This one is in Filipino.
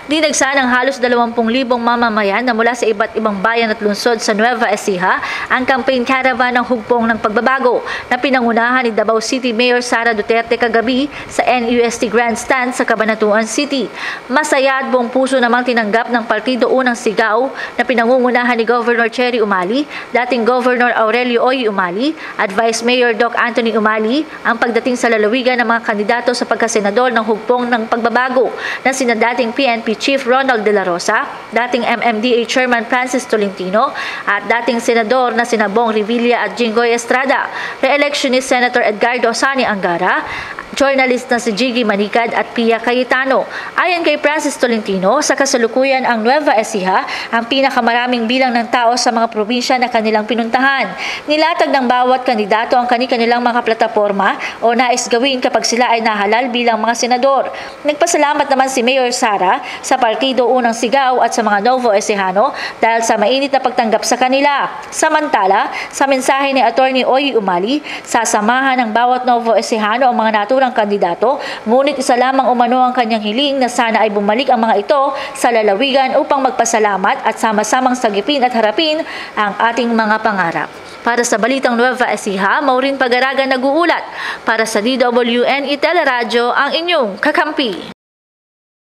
Dinagsa ng halos 20,000 mamamayan na mula sa iba't ibang bayan at lungsod sa Nueva Ecija ang campaign caravan ng Hugpong ng Pagbabago na pinangunahan ni Davao City Mayor Sara Duterte kagabi sa NUST Grandstand sa Cabanatuan City. Masaya at buong puso namang tinanggap ng Partido Unang Sigaw na pinangungunahan ni Governor Cherry Umali, dating Governor Aurelio Oy Umali at Vice Mayor Doc Anthony Umali ang pagdating sa lalawigan ng mga kandidato sa pagkasenador ng Hugpong ng Pagbabago na sina dating PNP Chief Ronald De La Rosa, dating MMDA Chairman Francis Tolentino at dating senador na sina Bong Revilla at Jinggoy Estrada, re-electionist Senator Edgardo Sani Angara, journalist na si Jiggy Manicad at Pia Cayetano. Ayon kay Francis Tolentino, sa kasalukuyan ang Nueva Ecija ang pinakamaraming bilang ng tao sa mga probinsya na kanilang pinuntahan. Nilatag ng bawat kandidato ang kanilang mga plataporma o nais gawin kapag sila ay nahalal bilang mga senador. Nagpasalamat naman si Mayor Sara sa Partido Unang Sigaw at sa mga Novo Ecijano dahil sa mainit na pagtanggap sa kanila. Samantala, sa mensahe ni Attorney Oy Umali, sasamahan ng bawat Novo Ecijano ang mga naturang kandidato, ngunit isa lamang umano ang kanyang hiling na sana ay bumalik ang mga ito sa lalawigan upang magpasalamat at sama-samang sagipin at harapin ang ating mga pangarap. Para sa Balitang Nueva Ecija, Maureen Pagaraga nag-uulat. Para sa DWN Teleradyo, ang inyong kakampi.